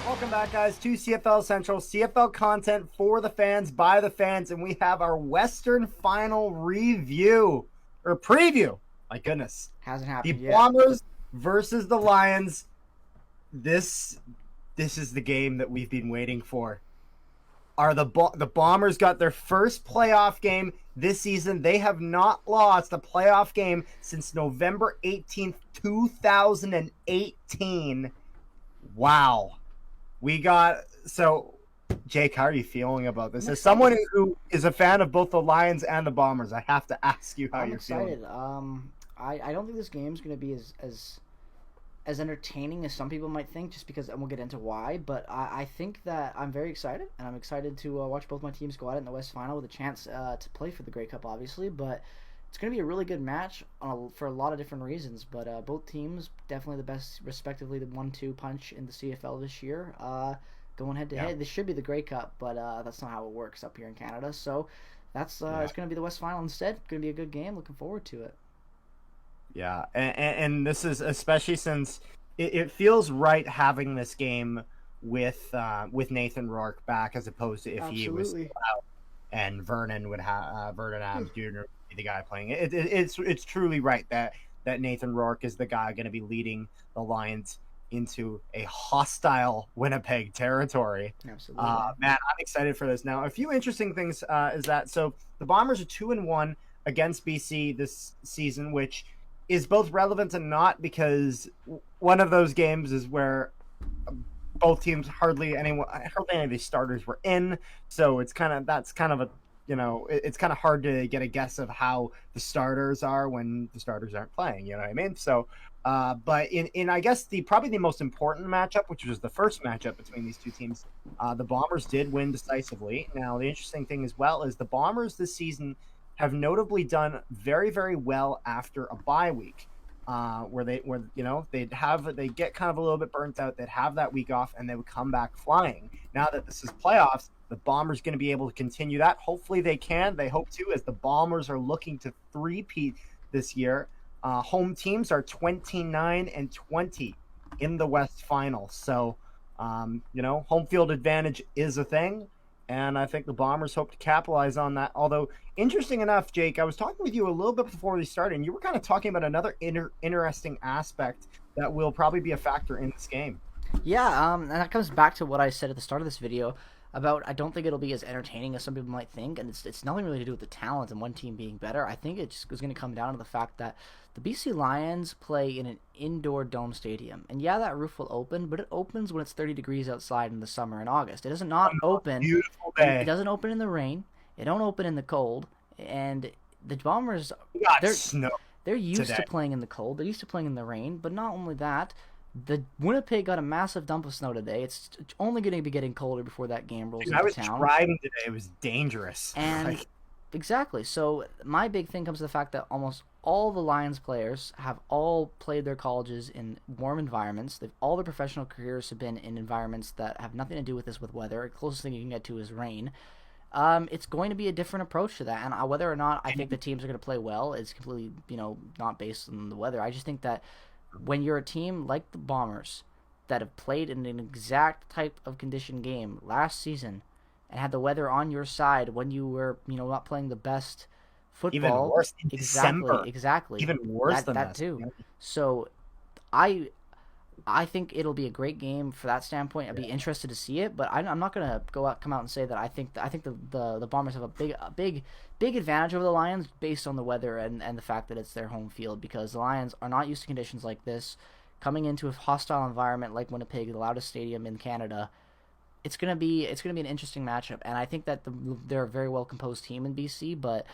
Welcome back, guys, to CFL Central, CFL content for the fans, by the fans, and we have our Western Final review, or preview. My goodness. Hasn't happened yet. The Bombers versus the Lions. This is the game that we've been waiting for. The Bombers got their first playoff game this season. They have not lost a playoff game since November 18th, 2018. Wow. Jake, how are you feeling about this? As someone who is a fan of both the Lions and the Bombers, I have to ask you how you're feeling. I don't think this game's going to be as entertaining as some people might think, just because, and we'll get into why, but I think that I'm very excited, and I'm excited to watch both my teams go at it in the West Final with a chance to play for the Grey Cup, obviously, but it's going to be a really good match for a lot of different reasons, but both teams definitely the best, respectively, the 1-2 punch in the CFL this year, going head-to-head. This should be the Grey Cup, but that's not how it works up here in Canada, so it's going to be the West Final instead. Going to be a good game. Looking forward to it. Yeah, and this is especially since it feels right having this game with Nathan Rourke back, as opposed to if he was still out and Vernon Adams Jr. would be the guy playing it. It's truly right that Nathan Rourke is the guy going to be leading the Lions into a hostile Winnipeg territory. Absolutely. Man, I'm excited for this. Now, a few interesting things is that so the Bombers are 2-1 against BC this season, which is both relevant and not, because one of those games is where both teams hardly any of these starters were in, so it's kind of a, it's kind of hard to get a guess of how the starters are when the starters aren't playing, you know what I mean? So but in I guess probably the most important matchup, which was the first matchup between these two teams, the Bombers did win decisively. Now, the interesting thing as well is the Bombers this season have notably done very, very well after a bye week, where they get kind of a little bit burnt out. They'd have that week off and they would come back flying. Now that this is playoffs, the Bombers going to be able to continue that. Hopefully they can. They hope to, as the Bombers are looking to three-peat this year. Home teams are 29-20 in the West Final. So, home field advantage is a thing. And I think the Bombers hope to capitalize on that. Although, interesting enough, Jake, I was talking with you a little bit before we started, and you were kind of talking about another interesting aspect that will probably be a factor in this game. Yeah, and that comes back to what I said at the start of this video about I don't think it'll be as entertaining as some people might think, and it's nothing really to do with the talent and one team being better. I think it just is going to come down to the fact that the BC Lions play in an indoor dome stadium, and yeah, that roof will open, but it opens when it's 30 degrees outside in the summer and August. It does not open. Beautiful day. It doesn't open in the rain. It don't open in the cold, and the Bombers they're used to playing in the cold. They're used to playing in the rain, but not only that. The Winnipeg got a massive dump of snow today. It's only going to be getting colder before that game rolls into town. I was driving today. It was dangerous. And exactly. So my big thing comes to the fact that almost all the Lions players have all played their colleges in warm environments. All their professional careers have been in environments that have nothing to do with weather. The closest thing you can get to is rain. It's going to be a different approach to that. And whether or not I think the teams are going to play well is completely, not based on the weather. I just think that when you're a team like the Bombers that have played in an exact type of condition game last season and had the weather on your side when you were, not playing the best football. Even worse in December. Exactly. Even worse than that too. So I think it'll be a great game for that standpoint. I'd be interested to see it, but I'm not going to come out and say that I think the Bombers have a big advantage over the Lions based on the weather and the fact that it's their home field, because the Lions are not used to conditions like this. Coming into a hostile environment like Winnipeg, the loudest stadium in Canada, it's gonna be an interesting matchup. And I think that they're a very well composed team in BC, but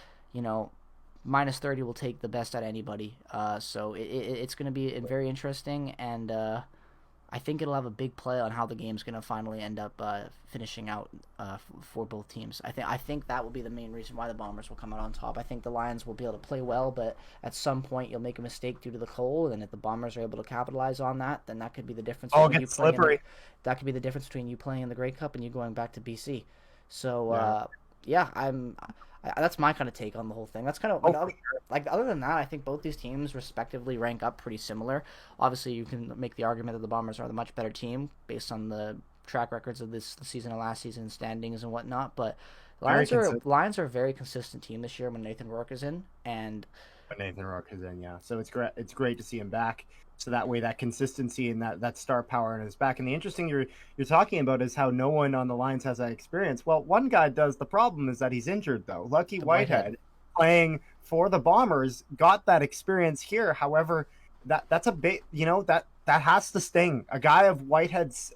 minus 30 will take the best out of anybody. So it's going to be very interesting, and I think it'll have a big play on how the game's going to finally end up finishing out for both teams. I think that will be the main reason why the Bombers will come out on top. I think the Lions will be able to play well, but at some point you'll make a mistake due to the cold, and if the Bombers are able to capitalize on that, then that could be the difference. Oh, it gets slippery. That could be the difference between you playing in the Grey Cup and you going back to BC. So yeah, That's my kind of take on the whole thing. That's kind of Oh, for sure. like other than that, I think both these teams respectively rank up pretty similar. Obviously, you can make the argument that the Bombers are the much better team based on the track records of this season and last season standings and whatnot. But Very Lions are a very consistent team this year when Nathan Rourke is in, and Nathan Rourke is in, yeah. So it's great. It's great to see him back. So that way, that consistency and that star power in his back. And the interesting you're talking about is how no one on the Lions has that experience. Well, one guy does. The problem is that he's injured though. Lucky Whitehead, playing for the Bombers, got that experience here. However, that's a bit, that has to sting. A guy of Whitehead's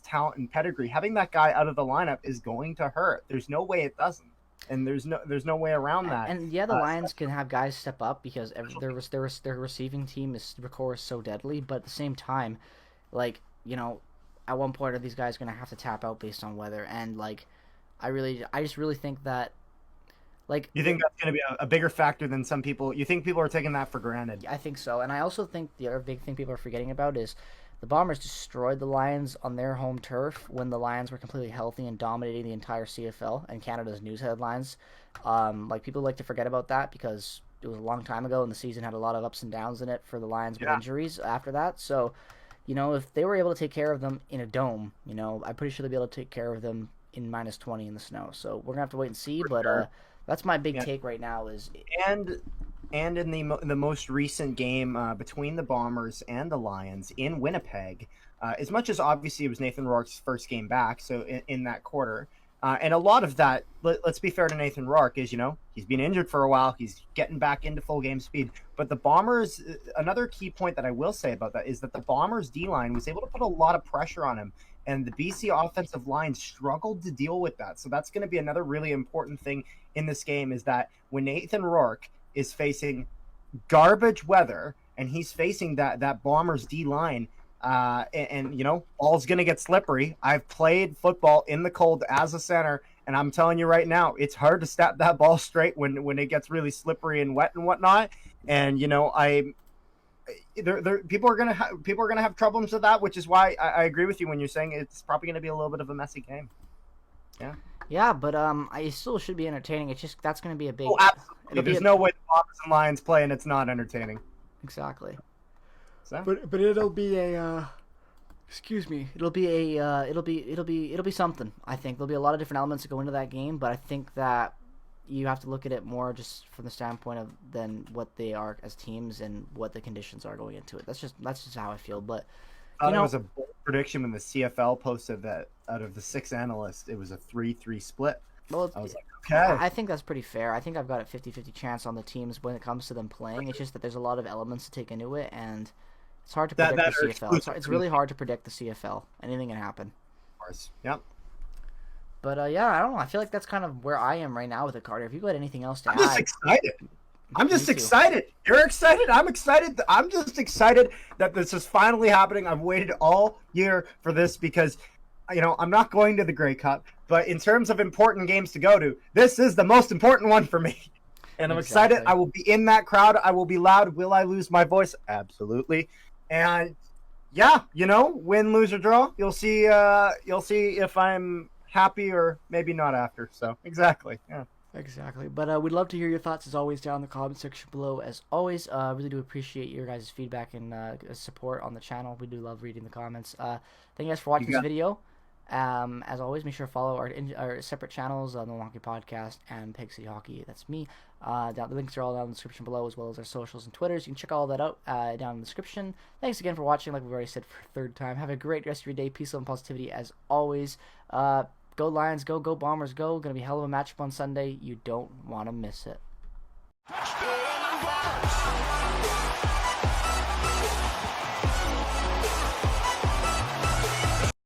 talent and pedigree, having that guy out of the lineup is going to hurt. There's no way it doesn't. And there's no way around that. And yeah, the Lions can have guys step up because their receiving team is records so deadly. But at the same time, like at one point are these guys going to have to tap out based on weather? And like, I just really think that like you think that's going to be a bigger factor than some people. You think people are taking that for granted? I think so, and I also think the other big thing people are forgetting about is the Bombers destroyed the Lions on their home turf when the Lions were completely healthy and dominating the entire CFL and Canada's news headlines. Like people like to forget about that because it was a long time ago and the season had a lot of ups and downs in it for the Lions with injuries after that. So, if they were able to take care of them in a dome, I'm pretty sure they'll be able to take care of them in -20 in the snow. So we're gonna have to wait and see. But that's my big take right now. And in the most recent game between the Bombers and the Lions in Winnipeg, as much as obviously it was Nathan Rourke's first game back, so in that quarter, and a lot of that, let's be fair to Nathan Rourke, is he's been injured for a while, he's getting back into full game speed. But the Bombers, another key point that I will say about that is that the Bombers D-line was able to put a lot of pressure on him, and the BC offensive line struggled to deal with that. So that's going to be another really important thing in this game, is that when Nathan Rourke is facing garbage weather and he's facing that Bombers D line, ball's gonna get slippery. I've played football in the cold as a center, and I'm telling you right now, it's hard to snap that ball straight when it gets really slippery and wet and whatnot. And people are gonna have problems with that, which is why I agree with you when you're saying it's probably gonna be a little bit of a messy game. Yeah. Yeah, but I still should be entertaining. It's just that's going to be a big. Oh, absolutely. There's no way the Bombers and Lions play and it's not entertaining. Exactly. So? But it'll be a. Excuse me. It'll be a. It'll be something. I think there'll be a lot of different elements that go into that game, but I think that you have to look at it more just from the standpoint of than what they are as teams and what the conditions are going into it. That's just how I feel. But I thought it was a bold prediction when the CFL posted that out of the 6 analysts, it was a 3-3 split. Well, I was like, okay. I think that's pretty fair. I think I've got a 50-50 chance on the teams when it comes to them playing. It's just that there's a lot of elements to take into it, and it's hard to predict the CFL. It's really hard to predict the CFL. Anything can happen. Of course. Yep. But, I don't know. I feel like that's kind of where I am right now with it, Carter. If you got anything else to add. I'm just excited. I'm just excited. You're excited. I'm excited. I'm just excited that this is finally happening. I've waited all year for this because, I'm not going to the Grey Cup, but in terms of important games to go to, this is the most important one for me. And I'm excited. I will be in that crowd. I will be loud. Will I lose my voice? Absolutely. And yeah, win, lose, or draw. You'll see if I'm happy or maybe not after. So exactly. Yeah. Exactly. But we'd love to hear your thoughts as always down in the comment section below. As always, really do appreciate your guys' feedback and support on the channel. We do love reading the comments. Thank you guys for watching this video. As always, make sure to follow our separate channels, the Wonky Podcast and Peg City Hockey. That's me. The links are all down in the description below, as well as our socials and Twitters. You can check all that out down in the description. Thanks again for watching, like we've already said for a third time. Have a great rest of your day. Peace, love, and positivity as always. Go Lions, go Bombers, go. Gonna be a hell of a matchup on Sunday. You don't want to miss it.